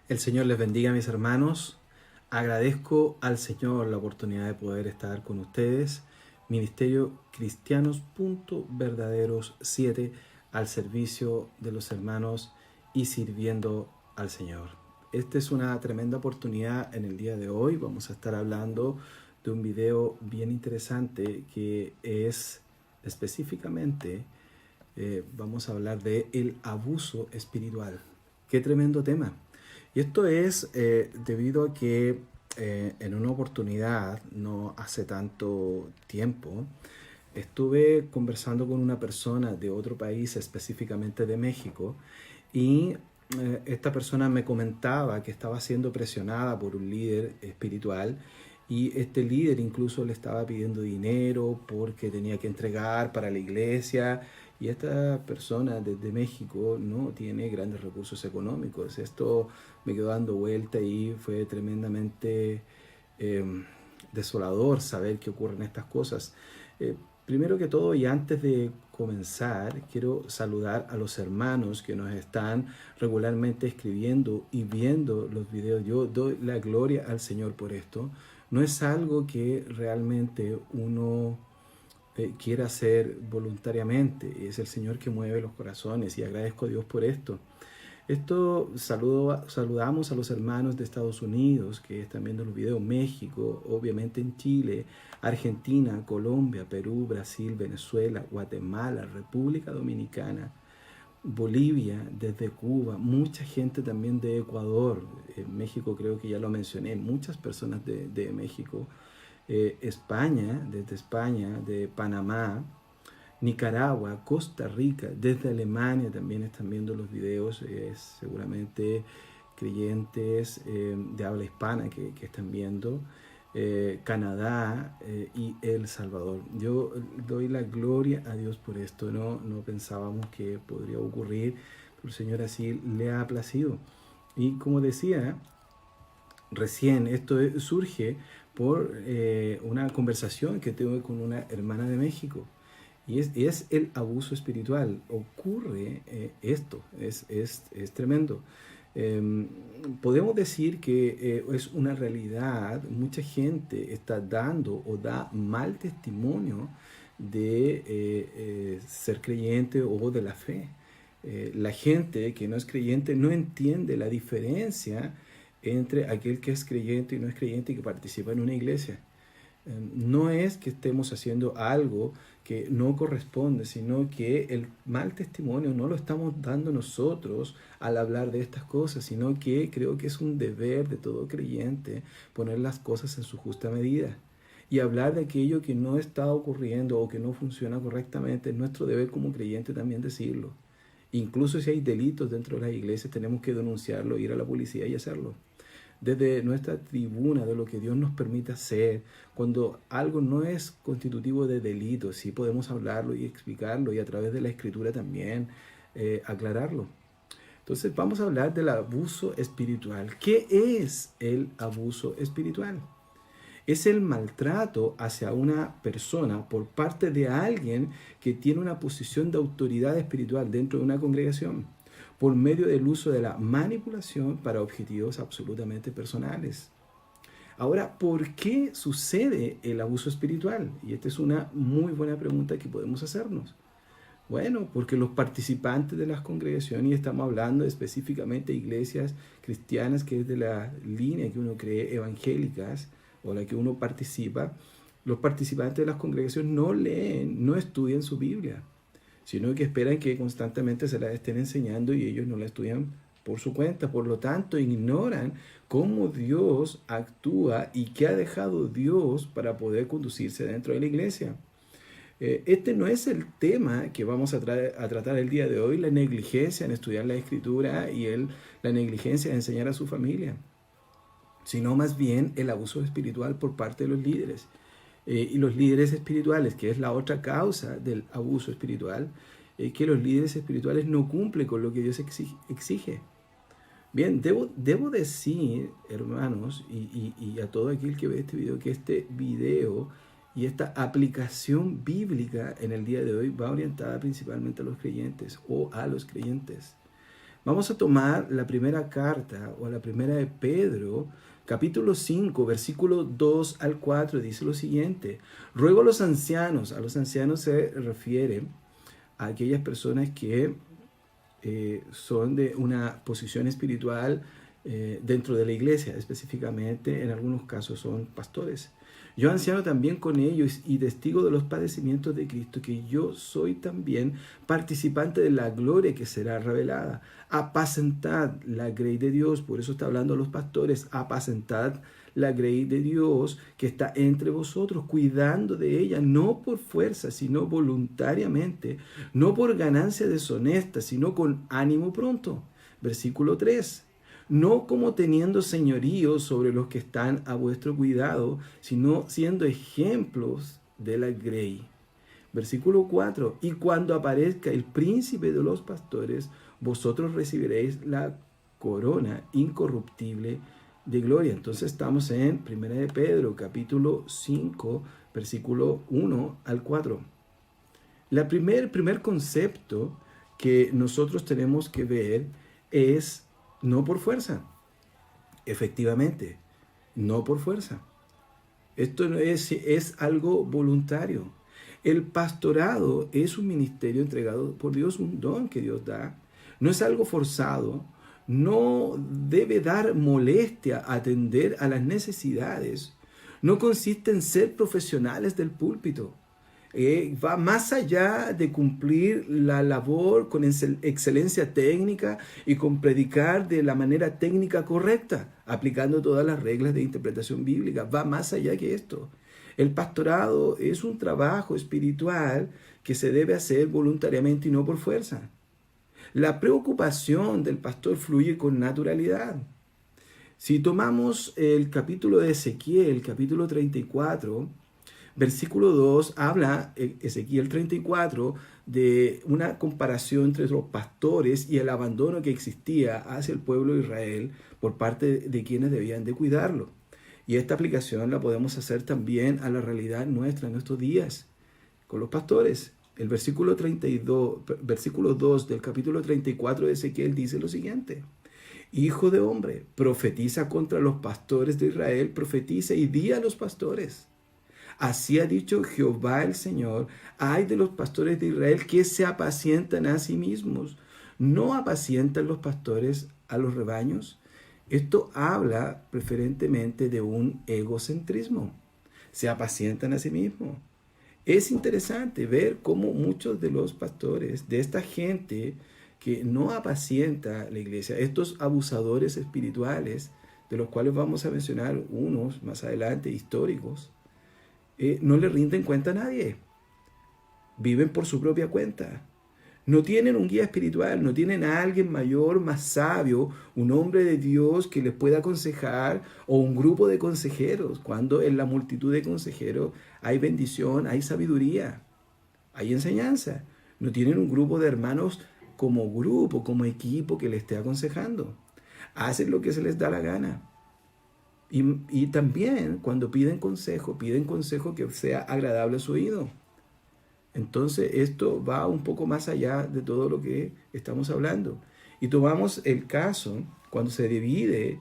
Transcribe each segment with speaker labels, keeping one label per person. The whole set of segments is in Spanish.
Speaker 1: El Señor les bendiga, mis hermanos. Agradezco al Señor la oportunidad de poder estar con ustedes. Ministerio Cristianos Verdaderos 7 al servicio de los hermanos y sirviendo al Señor. Esta es una tremenda oportunidad en el día de hoy. Vamos a estar hablando de un video bien interesante que es específicamente, vamos a hablar de el abuso espiritual. Qué tremendo tema. Y esto es debido a que en una oportunidad, no hace tanto tiempo, estuve conversando con una persona de otro país, específicamente de México, y esta persona me comentaba que estaba siendo presionada por un líder espiritual y este líder incluso le estaba pidiendo dinero porque tenía que entregar para la iglesia y esta persona desde México no tiene grandes recursos económicos. Esto me quedó dando vuelta y fue tremendamente eh, desolador saber que ocurren estas cosas. Primero que todo y antes de comenzar, quiero saludar a los hermanos que nos están regularmente escribiendo y viendo los videos. Yo doy la gloria al Señor por esto. No es algo que realmente uno quiera hacer voluntariamente. Es el Señor que mueve los corazones y agradezco a Dios por esto. Saludamos a los hermanos de Estados Unidos que están viendo los videos, México, obviamente en Chile, Argentina, Colombia, Perú, Brasil, Venezuela, Guatemala, República Dominicana, Bolivia, desde Cuba, mucha gente también de Ecuador, México creo que ya lo mencioné, muchas personas de México, España, desde España, de Panamá, Nicaragua, Costa Rica, desde Alemania también están viendo los videos, seguramente creyentes de habla hispana que están viendo, Canadá y El Salvador. Yo doy la gloria a Dios por esto, no pensábamos que podría ocurrir, pero el Señor así le ha placido. Y como decía, recién esto surge por una conversación que tuve con una hermana de México. Y es el abuso espiritual. Ocurre esto, es tremendo. Podemos decir que es una realidad. Mucha gente está dando o da mal testimonio de ser creyente o de la fe. La gente que no es creyente no entiende la diferencia entre aquel que es creyente y no es creyente y que participa en una iglesia. No es que estemos haciendo algo que no corresponde, sino que el mal testimonio no lo estamos dando nosotros al hablar de estas cosas, sino que creo que es un deber de todo creyente poner las cosas en su justa medida. Y hablar de aquello que no está ocurriendo o que no funciona correctamente, es nuestro deber como creyente también decirlo. Incluso si hay delitos dentro de las iglesias, tenemos que denunciarlo, ir a la policía y hacerlo desde nuestra tribuna de lo que Dios nos permite hacer, cuando algo no es constitutivo de delito, sí podemos hablarlo y explicarlo y a través de la escritura también aclararlo. Entonces vamos a hablar del abuso espiritual. ¿Qué es el abuso espiritual? Es el maltrato hacia una persona por parte de alguien que tiene una posición de autoridad espiritual dentro de una congregación, por medio del uso de la manipulación para objetivos absolutamente personales. Ahora, ¿por qué sucede el abuso espiritual? Y esta es una muy buena pregunta que podemos hacernos. Bueno, porque los participantes de las congregaciones, y estamos hablando específicamente de iglesias cristianas, que es de la línea que uno cree evangélicas o la que uno participa, los participantes de las congregaciones no leen, no estudian su Biblia, sino que esperan que constantemente se la estén enseñando y ellos no la estudian por su cuenta. Por lo tanto, ignoran cómo Dios actúa y qué ha dejado Dios para poder conducirse dentro de la iglesia. Este no es el tema que vamos a tratar el día de hoy, la negligencia en estudiar la escritura y la negligencia en enseñar a su familia, sino más bien el abuso espiritual por parte de los líderes. Y los líderes espirituales, que es la otra causa del abuso espiritual, que los líderes espirituales no cumplen con lo que Dios exige. Bien, debo decir, hermanos, y a todo aquel que ve este video, que este video y esta aplicación bíblica en el día de hoy va orientada principalmente a los creyentes o a los creyentes. Vamos a tomar la primera carta o la primera de Pedro, capítulo 5, versículo 2 al 4, dice lo siguiente: ruego a los ancianos se refiere a aquellas personas que son de una posición espiritual dentro de la iglesia, específicamente en algunos casos son pastores. Yo, anciano también con ellos y testigo de los padecimientos de Cristo, que yo soy también participante de la gloria que será revelada. Apacentad la grey de Dios, por eso está hablando a los pastores, apacentad la grey de Dios que está entre vosotros, cuidando de ella, no por fuerza, sino voluntariamente, no por ganancia deshonesta, sino con ánimo pronto. Versículo 3. No como teniendo señorío sobre los que están a vuestro cuidado, sino siendo ejemplos de la grey. Versículo 4. Y cuando aparezca el príncipe de los pastores, vosotros recibiréis la corona incorruptible de gloria. Entonces estamos en 1 de Pedro, capítulo 5, versículo 1 al 4. El primer concepto que nosotros tenemos que ver es no por fuerza. Efectivamente, no por fuerza. Esto no es algo voluntario. El pastorado es un ministerio entregado por Dios, un don que Dios da. No es algo forzado. No debe dar molestia atender a las necesidades. No consiste en ser profesionales del púlpito. Va más allá de cumplir la labor con excelencia técnica y con predicar de la manera técnica correcta, aplicando todas las reglas de interpretación bíblica. Va más allá que esto. El pastorado es un trabajo espiritual que se debe hacer voluntariamente y no por fuerza. La preocupación del pastor fluye con naturalidad. Si tomamos el capítulo de Ezequiel, capítulo 34, versículo 2, habla Ezequiel 34 de una comparación entre los pastores y el abandono que existía hacia el pueblo de Israel por parte de quienes debían de cuidarlo. Y esta aplicación la podemos hacer también a la realidad nuestra en nuestros días, con los pastores. El versículo 2 del capítulo 34 de Ezequiel dice lo siguiente: Hijo de hombre, profetiza contra los pastores de Israel, profetiza y di a los pastores. Así ha dicho Jehová el Señor: ay de los pastores de Israel que se apacientan a sí mismos. ¿No apacientan los pastores a los rebaños? Esto habla preferentemente de un egocentrismo. Se apacientan a sí mismos. Es interesante ver cómo muchos de los pastores, de esta gente que no apacienta la iglesia, estos abusadores espirituales, de los cuales vamos a mencionar unos más adelante, históricos, no le rinden cuenta a nadie. Viven por su propia cuenta. No tienen un guía espiritual, no tienen a alguien mayor, más sabio, un hombre de Dios que les pueda aconsejar, o un grupo de consejeros, cuando en la multitud de consejeros hay bendición, hay sabiduría, hay enseñanza. No tienen un grupo de hermanos como grupo, como equipo que les esté aconsejando. Hacen lo que se les da la gana. Y también cuando piden consejo que sea agradable a su oído. Entonces esto va un poco más allá de todo lo que estamos hablando. Y tomamos el caso cuando se divide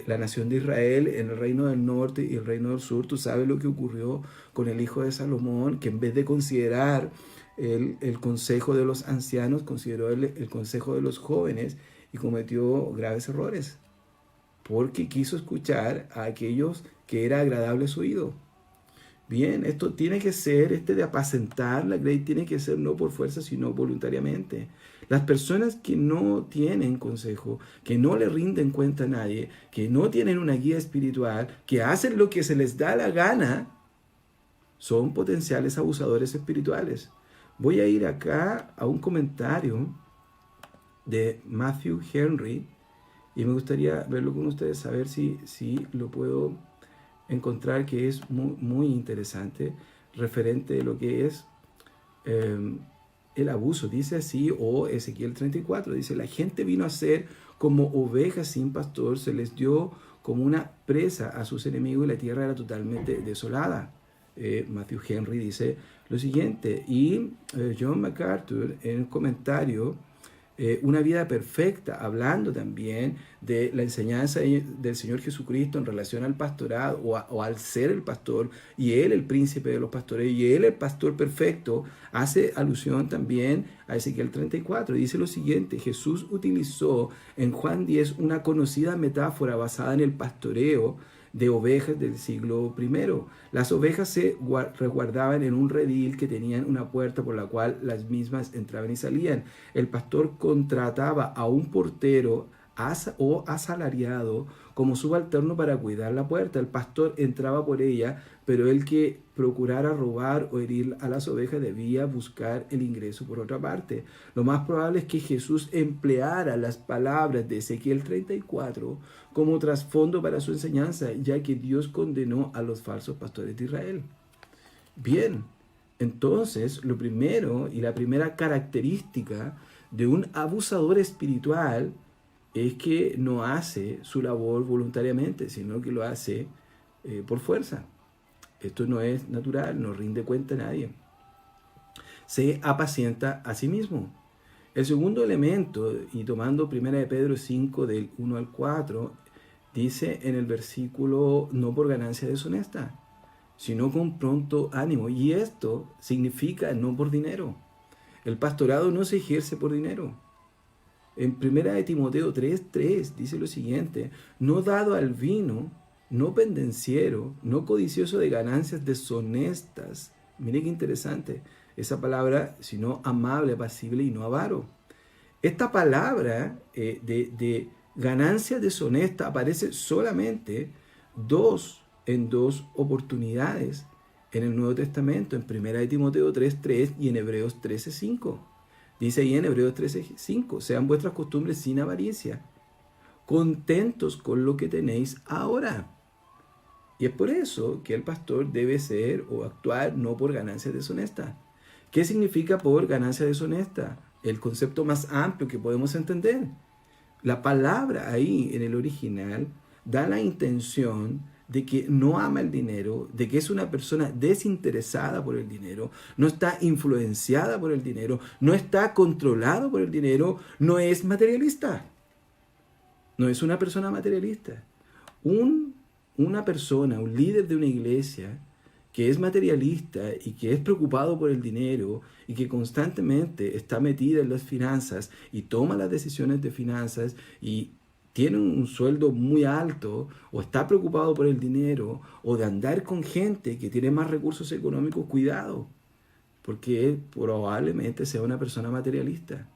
Speaker 1: la nación de Israel en el reino del norte y el reino del sur. Tú sabes lo que ocurrió con el hijo de Salomón, que en vez de considerar el consejo de los ancianos, consideró el consejo de los jóvenes y cometió graves errores, porque quiso escuchar a aquellos que era agradable a su oído. Bien, esto tiene que ser, de apacentar la grey tiene que ser no por fuerza, sino voluntariamente. Las personas que no tienen consejo, que no le rinden cuenta a nadie, que no tienen una guía espiritual, que hacen lo que se les da la gana, son potenciales abusadores espirituales. Voy a ir acá a un comentario de Matthew Henry y me gustaría verlo con ustedes, saber si lo puedo encontrar, que es muy, muy interesante referente de lo que es el abuso. Dice así, o Ezequiel 34, dice: la gente vino a ser como ovejas sin pastor, se les dio como una presa a sus enemigos y la tierra era totalmente desolada. Matthew Henry dice lo siguiente, y John MacArthur en un comentario una vida perfecta, hablando también de la enseñanza del Señor Jesucristo en relación al pastorado o al ser el pastor y Él el príncipe de los pastores y Él el pastor perfecto, hace alusión también a Ezequiel 34. Dice lo siguiente: Jesús utilizó en Juan 10 una conocida metáfora basada en el pastoreo de ovejas del siglo I. Las ovejas se resguardaban en un redil que tenían una puerta por la cual las mismas entraban y salían. El pastor contrataba a un portero o asalariado como subalterno para cuidar la puerta. El pastor entraba por ella, pero el que procurara robar o herir a las ovejas debía buscar el ingreso por otra parte. Lo más probable es que Jesús empleara las palabras de Ezequiel 34 como trasfondo para su enseñanza, ya que Dios condenó a los falsos pastores de Israel. Bien, entonces lo primero y la primera característica de un abusador espiritual es que no hace su labor voluntariamente, sino que lo hace por fuerza. Esto no es natural, no rinde cuenta a nadie. Se apacienta a sí mismo. El segundo elemento, y tomando 1 de Pedro 5 del 1 al 4, dice en el versículo: no por ganancia deshonesta, sino con pronto ánimo. Y esto significa no por dinero. El pastorado no se ejerce por dinero. En 1 de Timoteo 3:3 dice lo siguiente: no dado al vino, no pendenciero, no codicioso de ganancias deshonestas. Mire qué interesante esa palabra, sino amable, apacible y no avaro. Esta palabra de ganancia deshonesta aparece solamente en dos oportunidades en el Nuevo Testamento, en 1 de Timoteo 3:3 y en Hebreos 13:5. Dice ahí en Hebreos 13:5: sean vuestras costumbres sin avaricia, contentos con lo que tenéis ahora. Y es por eso que el pastor debe ser o actuar no por ganancia deshonesta. ¿Qué significa por ganancia deshonesta? El concepto más amplio que podemos entender. La palabra ahí en el original da la intención de que no ama el dinero, de que es una persona desinteresada por el dinero, no está influenciada por el dinero, no está controlado por el dinero, no es materialista. No es una persona materialista. Una persona, un líder de una iglesia que es materialista y que es preocupado por el dinero y que constantemente está metida en las finanzas y toma las decisiones de finanzas y tiene un sueldo muy alto o está preocupado por el dinero o de andar con gente que tiene más recursos económicos, cuidado, porque él probablemente sea una persona materialista.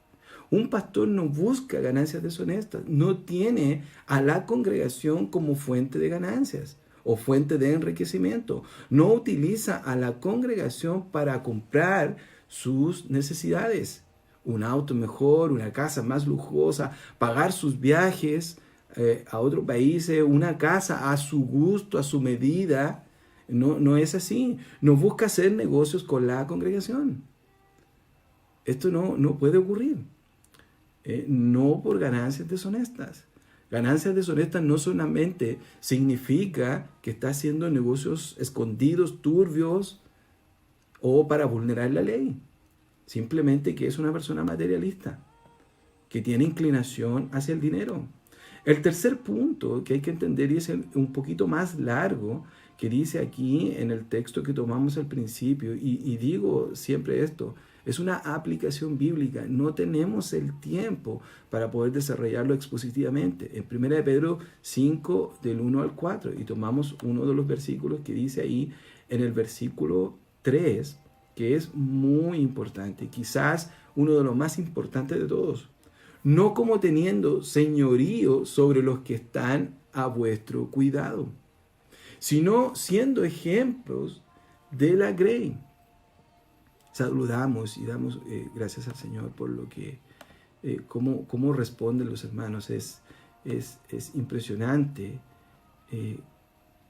Speaker 1: Un pastor no busca ganancias deshonestas, no tiene a la congregación como fuente de ganancias o fuente de enriquecimiento. No utiliza a la congregación para comprar sus necesidades. Un auto mejor, una casa más lujosa, pagar sus viajes a otros países, una casa a su gusto, a su medida. No es así. No busca hacer negocios con la congregación. Esto no puede ocurrir. No por ganancias deshonestas. Ganancias deshonestas no solamente significa que está haciendo negocios escondidos, turbios o para vulnerar la ley. Simplemente que es una persona materialista, que tiene inclinación hacia el dinero. El tercer punto que hay que entender, y es un poquito más largo, que dice aquí en el texto que tomamos al principio, y digo siempre esto, es una aplicación bíblica. No tenemos el tiempo para poder desarrollarlo expositivamente. En 1 de Pedro 5, del 1 al 4, y tomamos uno de los versículos que dice ahí en el versículo 3, que es muy importante, quizás uno de los más importantes de todos. No como teniendo señorío sobre los que están a vuestro cuidado, sino siendo ejemplos de la grey. Saludamos y damos gracias al Señor por lo que, cómo responden los hermanos. Es impresionante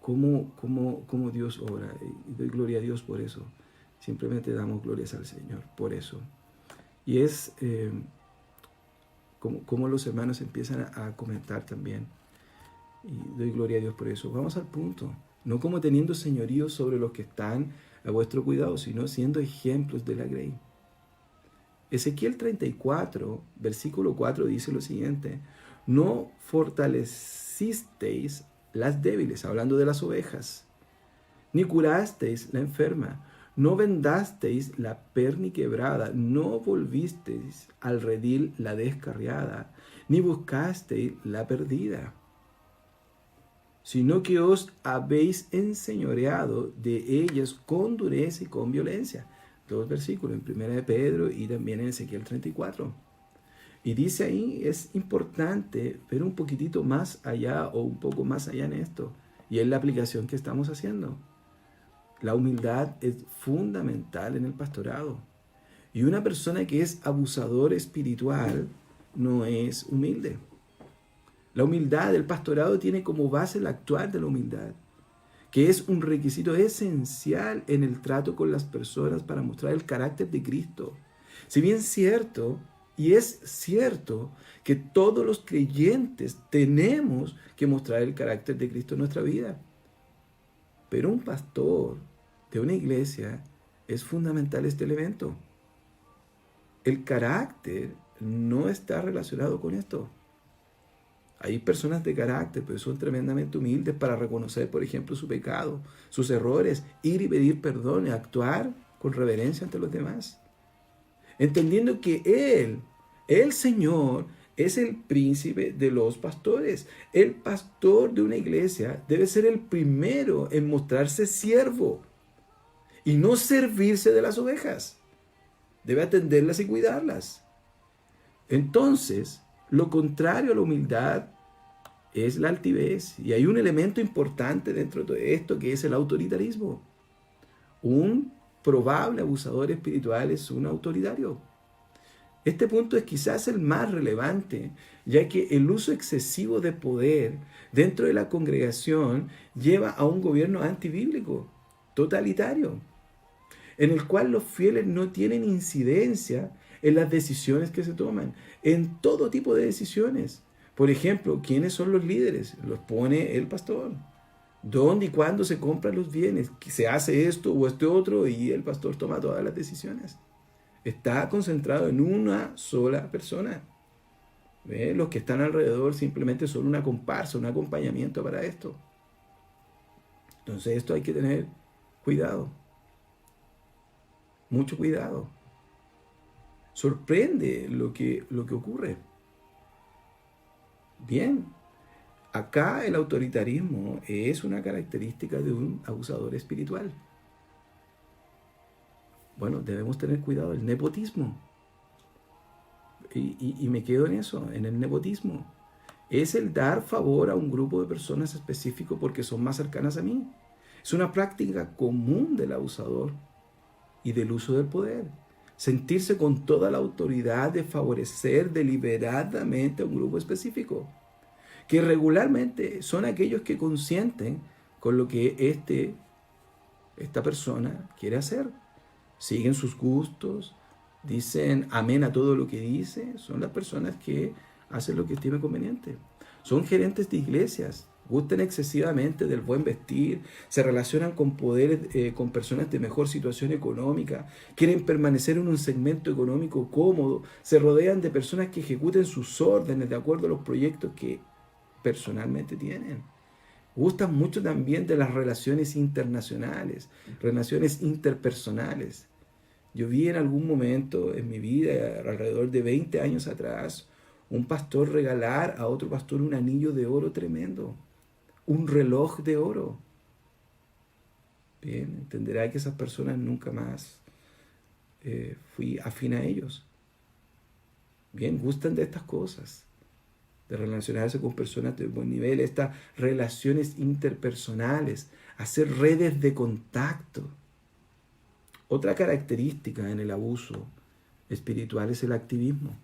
Speaker 1: cómo Dios obra. Y doy gloria a Dios por eso. Simplemente damos glorias al Señor por eso. Y es como los hermanos empiezan a comentar también. Y doy gloria a Dios por eso. Vamos al punto. No como teniendo señorío sobre los que están a vuestro cuidado, sino siendo ejemplos de la grey. Ezequiel 34, versículo 4 dice lo siguiente: no fortalecisteis las débiles, hablando de las ovejas, ni curasteis la enferma, no vendasteis la perniquebrada, no volvisteis al redil la descarriada, ni buscasteis la perdida, sino que os habéis enseñoreado de ellas con dureza y con violencia. Dos versículos, en 1 de Pedro y también en Ezequiel 34. Y dice ahí, es importante ver un poquitito más allá o un poco más allá en esto. Y es la aplicación que estamos haciendo. La humildad es fundamental en el pastorado. Y una persona que es abusador espiritual no es humilde. La humildad del pastorado tiene como base el actuar de la humildad, que es un requisito esencial en el trato con las personas para mostrar el carácter de Cristo. Si bien es cierto que todos los creyentes tenemos que mostrar el carácter de Cristo en nuestra vida, pero un pastor de una iglesia es fundamental este elemento. El carácter no está relacionado con esto. Hay personas de carácter, pero son tremendamente humildes para reconocer, por ejemplo, su pecado, sus errores, ir y pedir perdón, y actuar con reverencia ante los demás. Entendiendo que el Señor, es el príncipe de los pastores. El pastor de una iglesia debe ser el primero en mostrarse siervo y no servirse de las ovejas. Debe atenderlas y cuidarlas. Entonces, lo contrario a la humildad es la altivez. Y hay un elemento importante dentro de esto que es el autoritarismo. Un probable abusador espiritual es un autoritario. Este punto es quizás el más relevante, ya que el uso excesivo de poder dentro de la congregación lleva a un gobierno antibíblico, totalitario, en el cual los fieles no tienen incidencia en las decisiones que se toman, en todo tipo de decisiones. Por ejemplo, ¿quiénes son los líderes? Los pone el pastor. ¿Dónde y cuándo se compran los bienes? ¿Se hace esto o este otro? Y el pastor toma todas las decisiones. Está concentrado en una sola persona. ¿Ve? Los que están alrededor simplemente son una comparsa, un acompañamiento para esto. Entonces esto hay que tener cuidado. Mucho cuidado. Sorprende lo que ocurre. Bien, acá el autoritarismo es una característica de un abusador espiritual. Bueno, debemos tener cuidado. El nepotismo. Y me quedo en eso, en el nepotismo. Es el dar favor a un grupo de personas específico porque son más cercanas a mí. Es una práctica común del abusador y del uso del poder. Sentirse con toda la autoridad de favorecer deliberadamente a un grupo específico, que regularmente son aquellos que consienten con lo que esta persona quiere hacer. Siguen sus gustos, dicen amén a todo lo que dice. Son las personas que hacen lo que estimen conveniente. Son gerentes de iglesias, gustan excesivamente del buen vestir, se relacionan con poderes, con personas de mejor situación económica, quieren permanecer en un segmento económico cómodo, se rodean de personas que ejecuten sus órdenes de acuerdo a los proyectos que personalmente tienen. Gustan mucho también de las relaciones internacionales, relaciones interpersonales. Yo vi en algún momento en mi vida, alrededor de 20 años atrás, un pastor regalar a otro pastor un anillo de oro tremendo, un reloj de oro. Bien, entenderá que esas personas nunca más fui afín a ellos. Bien, gustan de estas cosas, de relacionarse con personas de buen nivel, estas relaciones interpersonales, hacer redes de contacto. Otra característica en el abuso espiritual es el activismo.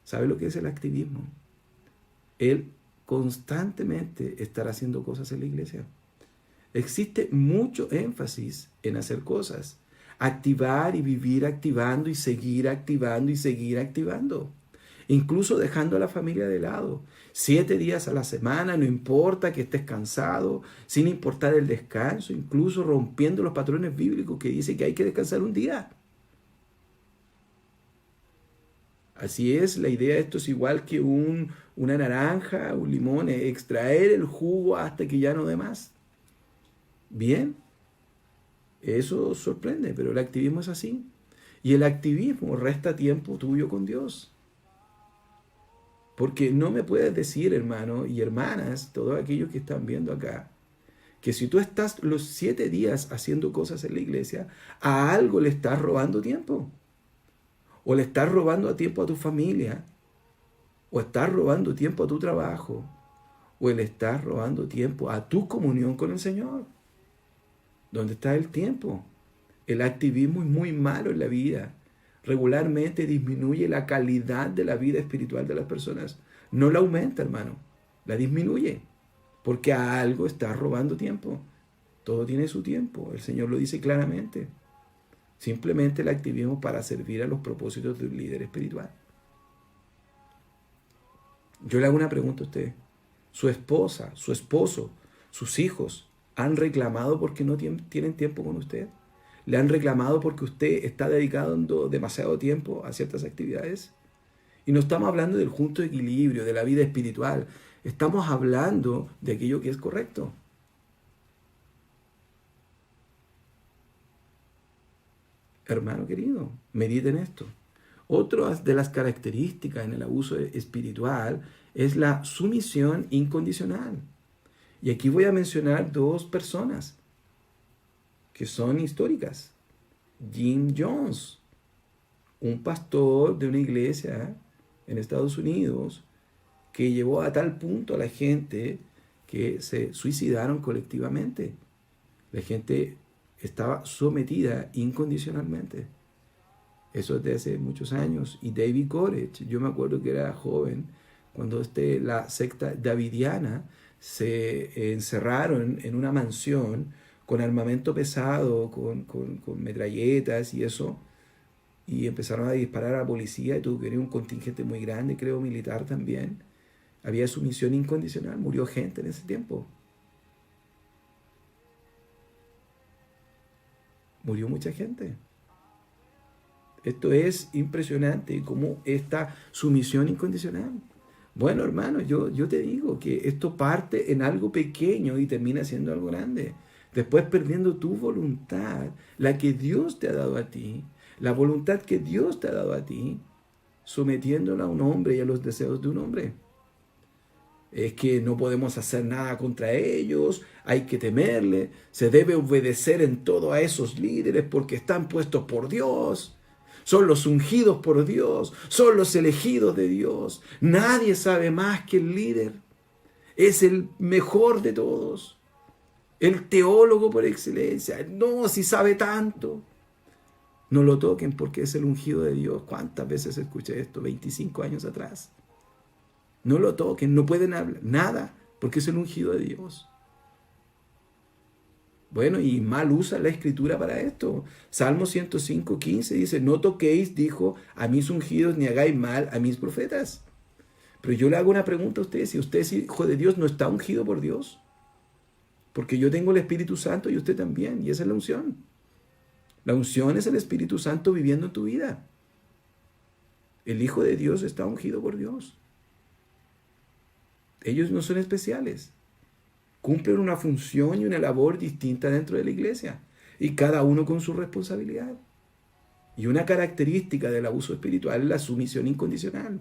Speaker 1: ¿Sabe lo que es el activismo? El constantemente estar haciendo cosas en la iglesia. Existe mucho énfasis en hacer cosas, activar y vivir activando y seguir activando y seguir activando. Incluso dejando a la familia de lado. 7 días a la semana, no importa que estés cansado, sin importar el descanso, incluso rompiendo los patrones bíblicos que dicen que hay que descansar un día. Así es, la idea de esto es igual que una naranja, un limón, es extraer el jugo hasta que ya no dé más. Bien, eso sorprende, pero el activismo es así. Y el activismo resta tiempo tuyo con Dios. Porque no me puedes decir, hermano y hermanas, todos aquellos que están viendo acá, que si tú estás los 7 días haciendo cosas en la iglesia, a algo le estás robando tiempo. O le estás robando tiempo a tu familia, o estás robando tiempo a tu trabajo, o le estás robando tiempo a tu comunión con el Señor. ¿Dónde está el tiempo? El activismo es muy malo en la vida. Regularmente disminuye la calidad de la vida espiritual de las personas. No la aumenta, hermano. La disminuye. Porque a algo está robando tiempo. Todo tiene su tiempo. El Señor lo dice claramente. Simplemente el activismo para servir a los propósitos de un líder espiritual. Yo le hago una pregunta a usted. ¿Su esposa, su esposo, sus hijos han reclamado porque no tienen tiempo con usted? ¿Le han reclamado porque usted está dedicando demasiado tiempo a ciertas actividades? Y no estamos hablando del justo equilibrio, de la vida espiritual. Estamos hablando de aquello que es correcto. Hermano querido, mediten esto. Otra de las características en el abuso espiritual es la sumisión incondicional. Y aquí voy a mencionar 2 personas que son históricas. Jim Jones, un pastor de una iglesia en Estados Unidos que llevó a tal punto a la gente que se suicidaron colectivamente. La gente estaba sometida incondicionalmente. Eso es de hace muchos años. Y David Koresh, yo me acuerdo que era joven, cuando la secta davidiana se encerraron en una mansión con armamento pesado, con metralletas y eso, y empezaron a disparar a la policía y tuvo que venir un contingente muy grande, creo militar también. Había sumisión incondicional, murió gente en ese tiempo. Murió mucha gente. Esto es impresionante, como esta sumisión incondicional. Bueno, hermano, yo te digo que esto parte en algo pequeño y termina siendo algo grande. Después perdiendo tu voluntad, la que Dios te ha dado a ti, la voluntad que Dios te ha dado a ti, sometiéndola a un hombre y a los deseos de un hombre. Es que no podemos hacer nada contra ellos, hay que temerle, se debe obedecer en todo a esos líderes porque están puestos por Dios. Son los ungidos por Dios, son los elegidos de Dios. Nadie sabe más que el líder. Es el mejor de todos. El teólogo por excelencia. No, si sabe tanto. No lo toquen porque es el ungido de Dios. ¿Cuántas veces escuché esto? 25 años atrás. No lo toquen, no pueden hablar nada porque es el ungido de Dios. Bueno, y mal usa la escritura para esto. Salmo 105:15 dice, no toquéis, dijo, a mis ungidos, ni hagáis mal a mis profetas. Pero yo le hago una pregunta a usted, si usted es hijo de Dios, ¿no está ungido por Dios? Porque yo tengo el Espíritu Santo y usted también, y esa es la unción. La unción es el Espíritu Santo viviendo en tu vida. El Hijo de Dios está ungido por Dios. Ellos no son especiales. Cumplen una función y una labor distinta dentro de la iglesia. Y cada uno con su responsabilidad. Y una característica del abuso espiritual es la sumisión incondicional.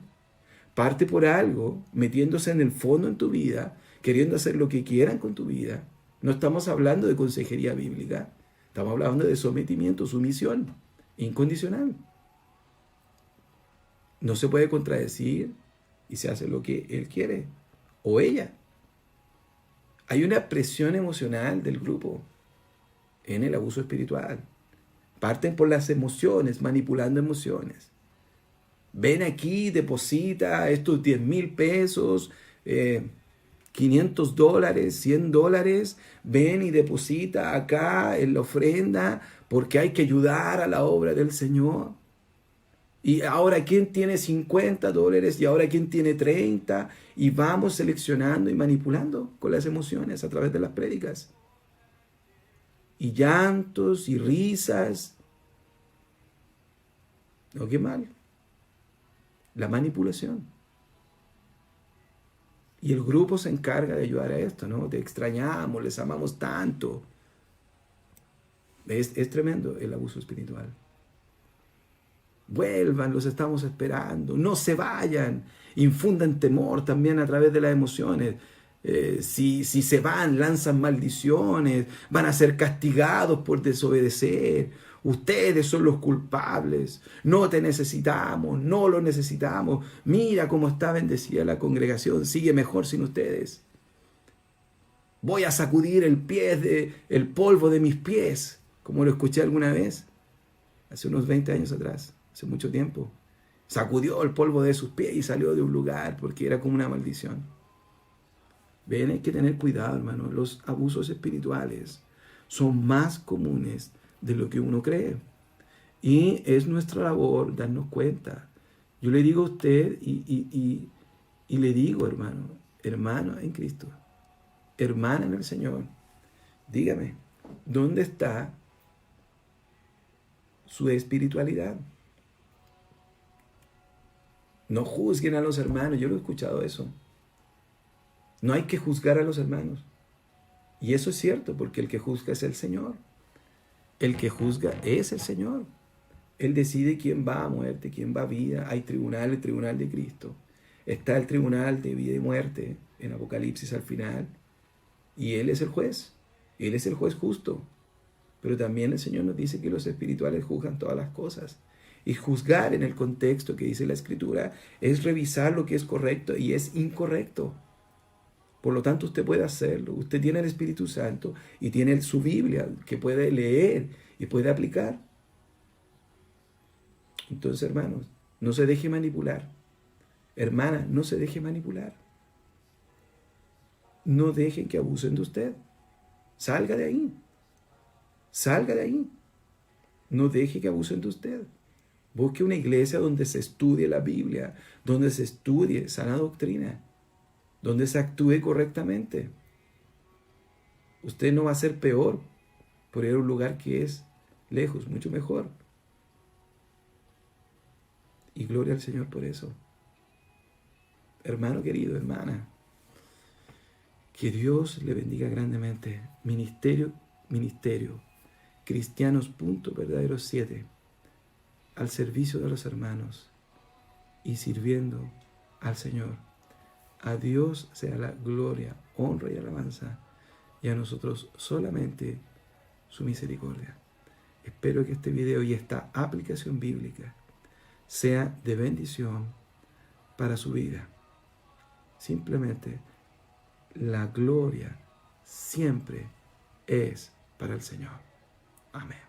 Speaker 1: Parte por algo, metiéndose en el fondo en tu vida, queriendo hacer lo que quieran con tu vida. No estamos hablando de consejería bíblica. Estamos hablando de sometimiento, sumisión incondicional. No se puede contradecir y se hace lo que él quiere o ella. Hay una presión emocional del grupo en el abuso espiritual. Parten por las emociones, manipulando emociones. Ven aquí, deposita estos 10,000 pesos, $500, $100. Ven y deposita acá en la ofrenda porque hay que ayudar a la obra del Señor. Y ahora, ¿quién tiene $50? Y ahora, ¿quién tiene 30? Y vamos seleccionando y manipulando con las emociones a través de las prédicas. Y llantos y risas. No, qué mal. la manipulación. Y el grupo se encarga de ayudar a esto, ¿no? Te extrañamos, les amamos tanto. Es tremendo el abuso espiritual. Vuelvan, los estamos esperando. No se vayan. Infundan temor también a través de las emociones. Si se van, lanzan maldiciones. Van a ser castigados por desobedecer. Ustedes son los culpables. No te necesitamos. No lo necesitamos. Mira cómo está bendecida la congregación. Sigue mejor sin ustedes. Voy a sacudir el polvo de mis pies. Como lo escuché alguna vez. Hace unos 20 años atrás. Hace mucho tiempo. Sacudió el polvo de sus pies y salió de un lugar porque era como una maldición. Ven, hay que tener cuidado, hermano. Los abusos espirituales son más comunes de lo que uno cree. Y es nuestra labor darnos cuenta. Yo le digo a usted y le digo, hermano en Cristo, hermana en el Señor, dígame, ¿dónde está su espiritualidad? No juzguen a los hermanos. Yo lo he escuchado eso. No hay que juzgar a los hermanos. Y eso es cierto, porque el que juzga es el Señor. El que juzga es el Señor. Él decide quién va a muerte, quién va a vida. Hay tribunal, el tribunal de Cristo. Está el tribunal de vida y muerte en Apocalipsis al final. Y Él es el juez. Él es el juez justo. Pero también el Señor nos dice que los espirituales juzgan todas las cosas. Y juzgar en el contexto que dice la Escritura es revisar lo que es correcto y es incorrecto. Por lo tanto, usted puede hacerlo. Usted tiene el Espíritu Santo y tiene su Biblia que puede leer y puede aplicar. Entonces, hermanos, no se deje manipular. Hermana, no se deje manipular. No dejen que abusen de usted. Salga de ahí. Salga de ahí. No deje que abusen de usted. Busque una iglesia donde se estudie la Biblia, donde se estudie sana doctrina, donde se actúe correctamente. Usted no va a ser peor por ir a un lugar que es lejos, mucho mejor. Y gloria al Señor por eso. Hermano querido, hermana, que Dios le bendiga grandemente. Ministerio, Cristianos.verdaderos7, al servicio de los hermanos y sirviendo al Señor. A Dios sea la gloria, honra y alabanza, y a nosotros solamente su misericordia. Espero que este video y esta aplicación bíblica sea de bendición para su vida. Simplemente la gloria siempre es para el Señor. Amén.